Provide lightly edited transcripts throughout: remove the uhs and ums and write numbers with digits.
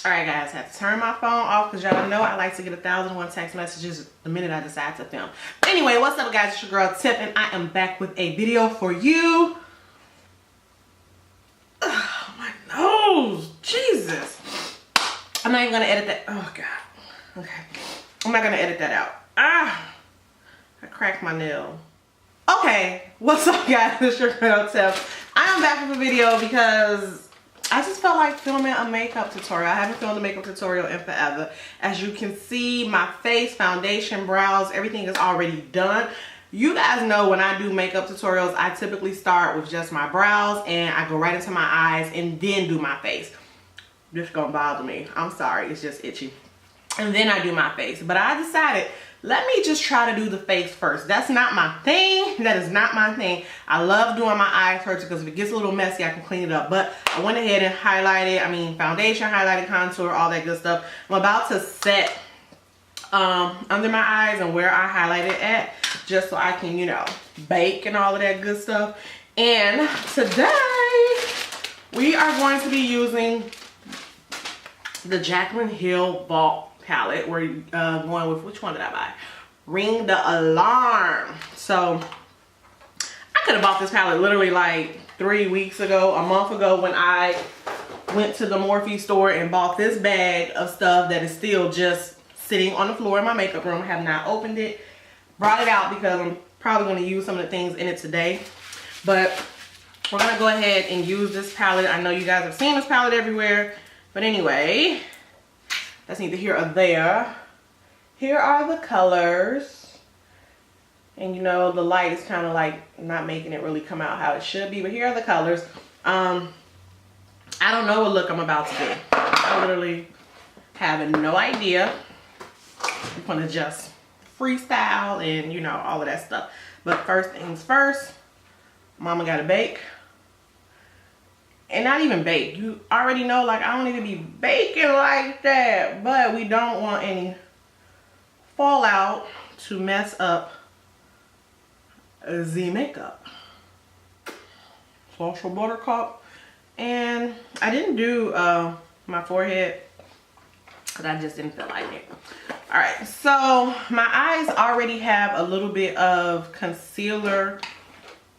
All right, guys, I have to turn my phone off because y'all know I like to get 1,001 text messages the minute I decide to film. Anyway, what's up, guys? It's your girl Tip, and I am back with a video for you. Oh, my nose, Jesus! I'm not even gonna edit that. Oh God. Okay, I'm not gonna edit that out. I cracked my nail. Okay, what's up, guys? It's your girl Tip. I am back with a video because I just felt like filming a makeup tutorial. I haven't filmed a makeup tutorial in forever. As you can see, my face, foundation, brows, everything is already done. You guys know when I do makeup tutorials, I typically start with just my brows and I go right into my eyes and then do my face. This is gonna bother me. I'm sorry, it's just itchy. And then I do my face. But I decided, let me just try to do the face first. That's not my thing. That is not my thing. I love doing my eyes first because if it gets a little messy, I can clean it up. But I went ahead and highlighted, foundation, highlighted, contour, all that good stuff. I'm about to set under my eyes and where I highlighted at, just so I can, you know, bake and all of that good stuff. And today, we are going to be using the Jaclyn Hill Vault palette. We're going with, which one did I buy? Ring the Alarm. So I could have bought this palette literally like 3 weeks ago, a month ago, when I went to the Morphe store and bought this bag of stuff that is still just sitting on the floor in my makeup room. I have not opened it. Brought it out because I'm probably going to use some of the things in it today. But we're going to go ahead and use this palette. I know you guys have seen this palette everywhere. But anyway, that's neither here or there. Here are the colors. And you know, the light is kind of like not making it really come out how it should be. But here are the colors. I don't know what look I'm about to do. I literally have no idea. I'm gonna just freestyle and, you know, all of that stuff. But first things first, mama gotta bake. And not even bake. You already know, like, I don't even be baking like that. But we don't want any fallout to mess up the makeup. Social buttercup. And I didn't do my forehead because I just didn't feel like it. Alright, so my eyes already have a little bit of concealer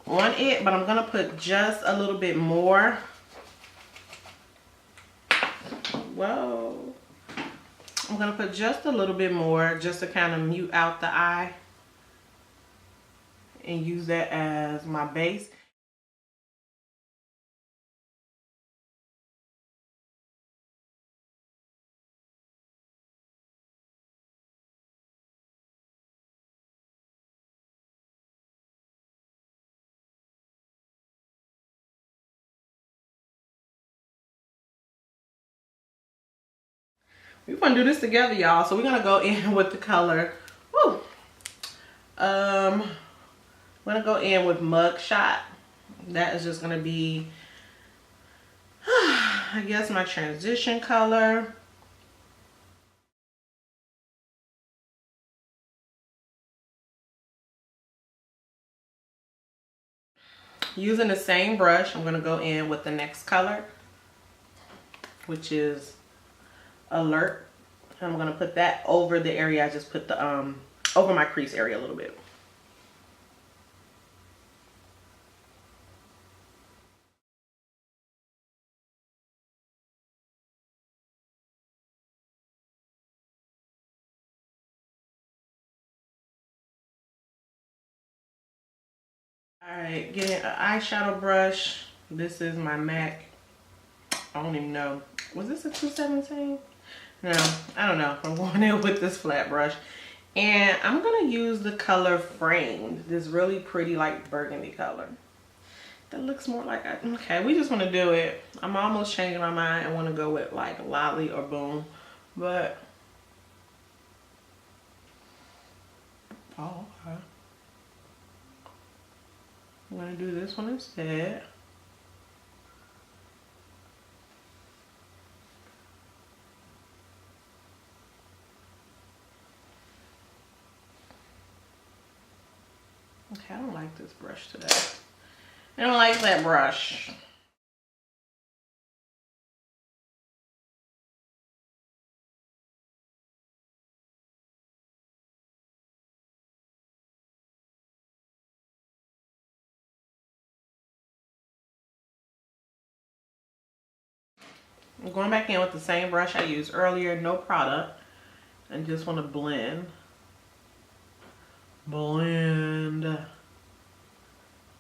on it, but I'm going to put just a little bit more. Whoa. I'm going to put just a little bit more just to kind of mute out the eye and use that as my base. We're going to do this together, y'all. So we're going to go in with the color. Woo. I'm going to go in with Mugshot. That is just going to be, I guess, my transition color. Using the same brush, I'm going to go in with the next color, which is Alert. I'm going to put that over the area I just put the over my crease area a little bit. Alright, getting an eyeshadow brush. This is my MAC. I don't even know. Was this a 217? No, I don't know. I'm going in with this flat brush. And I'm going to use the color Framed. This really pretty, like, burgundy color. That looks more like a... Okay, we just want to do it. I'm almost changing my mind. I want to go with, like, Lolly or Boom. But... oh, okay. I'm going to do this one instead. Okay, I don't like this brush today. I don't like that brush. I'm going back in with the same brush I used earlier, no product, and just want to blend. Blend.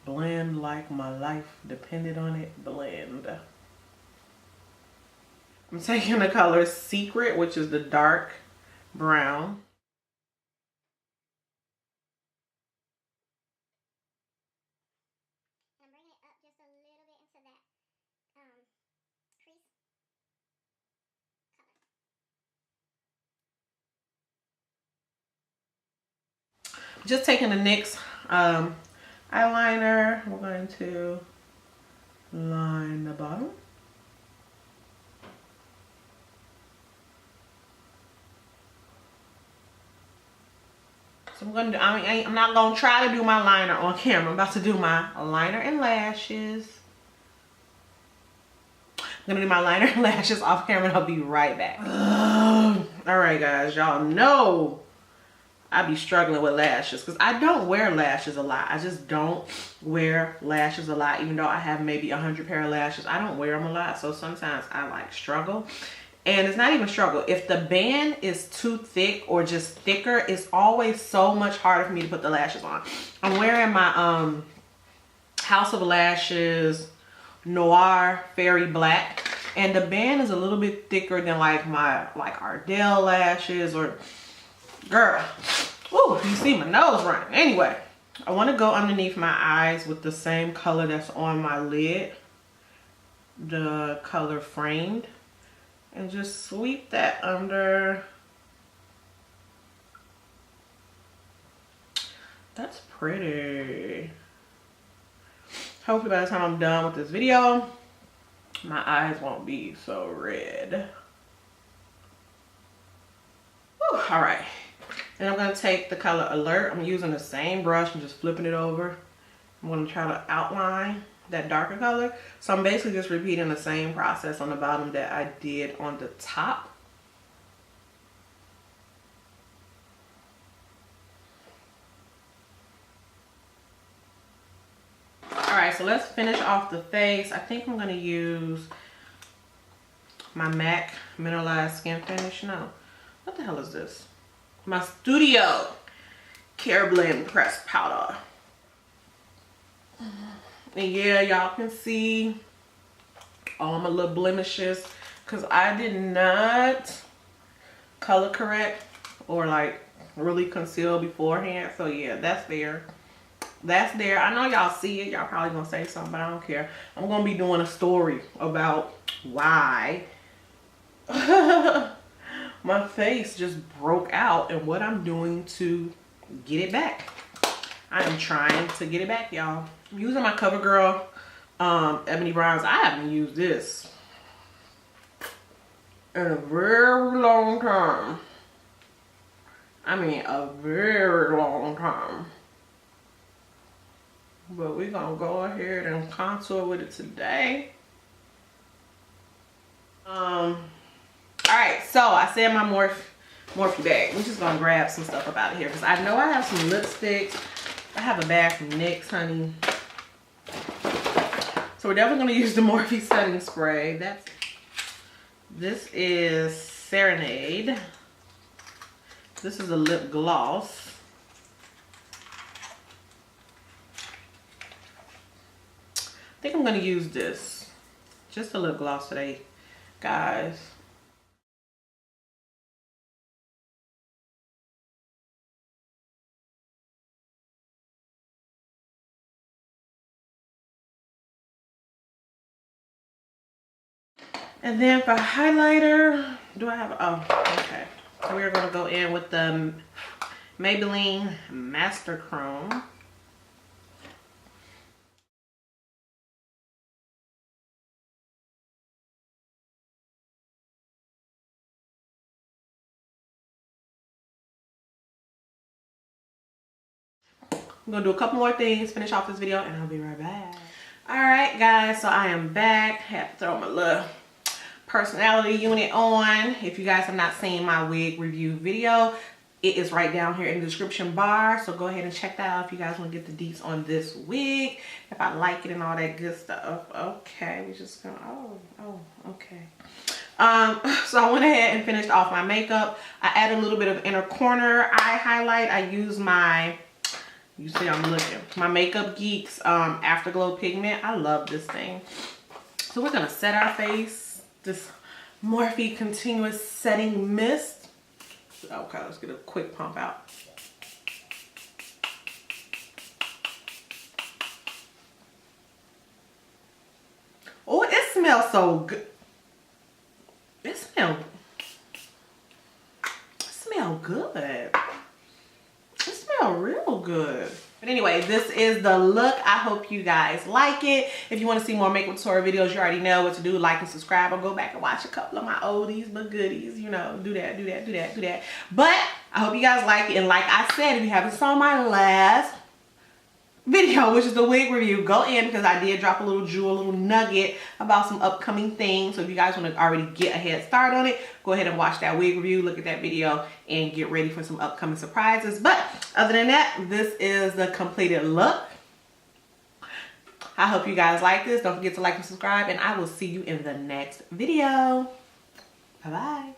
Blend like my life depended on it. Blend. I'm taking the color Secret, which is the dark brown. And bring it up just a little bit into that crease color. Just taking the NYX eyeliner. We're going to line the bottom. So I'm gonna do, I'm not gonna try to do my liner on camera. I'm about to do my liner and lashes. I'm gonna do my liner and lashes off camera and I'll be right back. All right, guys, y'all know I be struggling with lashes because I don't wear lashes a lot. I just don't wear lashes a lot, even though I have maybe 100 pair of lashes. I don't wear them a lot, so sometimes I like struggle. And it's not even struggle. If the band is too thick or just thicker, it's always so much harder for me to put the lashes on. I'm wearing my House of Lashes Noir Fairy Black, and the band is a little bit thicker than like my Ardell lashes or girl. Ooh, you see my nose running. Anyway, I want to go underneath my eyes with the same color that's on my lid, the color Framed, and just sweep that under. That's pretty. Hopefully by the time I'm done with this video, my eyes won't be so red. Whew, all right. And I'm going to take the color Alert. I'm using the same brush and just flipping it over. I'm going to try to outline that darker color. So I'm basically just repeating the same process on the bottom that I did on the top. Alright, so let's finish off the face. I think I'm going to use my MAC Mineralized Skin Finish. No. What the hell is this? My Studio Care Blend Pressed Powder. And yeah, y'all can see all my little blemishes because I did not color correct or like really conceal beforehand. So yeah, that's there. That's there. I know y'all see it. Y'all probably gonna say something, but I don't care. I'm gonna be doing a story about why my face just broke out and what I'm doing to get it back. I am trying to get it back, y'all. I'm using my CoverGirl Ebony Bronze. I haven't used this in a very long time. I mean, a very long time. But we're gonna go ahead and contour with it today. Alright, so I said my Morphe bag. We're just gonna grab some stuff up out of here because I know I have some lipsticks. I have a bag from NYX, honey. So we're definitely gonna use the Morphe setting spray. This is Serenade. This is a lip gloss. I think I'm gonna use this. Just a lip gloss today, guys. And then for highlighter, do I have, oh, okay. So we're gonna go in with the Maybelline Master Chrome. I'm gonna do a couple more things, finish off this video, and I'll be right back. All right, guys, so I am back. Had to throw my little personality unit on. If you guys have not seen my wig review video, it is right down here in the description bar, so go ahead and check that out if you guys want to get the deets on this wig, if I like it and all that good stuff. Okay, we just gonna, oh, okay. So I went ahead and finished off my makeup. I added a little bit of inner corner eye highlight. I used my, you see I'm looking, my Makeup Geeks Afterglow pigment. I love this thing. So we're gonna set our face, this Morphe Continuous Setting Mist. Okay, let's get a quick pump out. Oh, it smells so good. It smells good. It smells real good. But anyway, this is the look. I hope you guys like it. If you want to see more makeup tutorial videos, you already know what to do. Like and subscribe, or go back and watch a couple of my oldies but goodies. You know, do that, do that, do that, do that. But I hope you guys like it. And like I said, if you haven't saw my last video, which is the wig review, go in, because I did drop a little jewel, a little nugget about some upcoming things. So if you guys want to already get a head start on it, go ahead and watch that wig review, look at that video, and get ready for some upcoming surprises. But other than that, this is the completed look. I hope you guys like this. Don't forget to like and subscribe, and I will see you in the next video. Bye bye.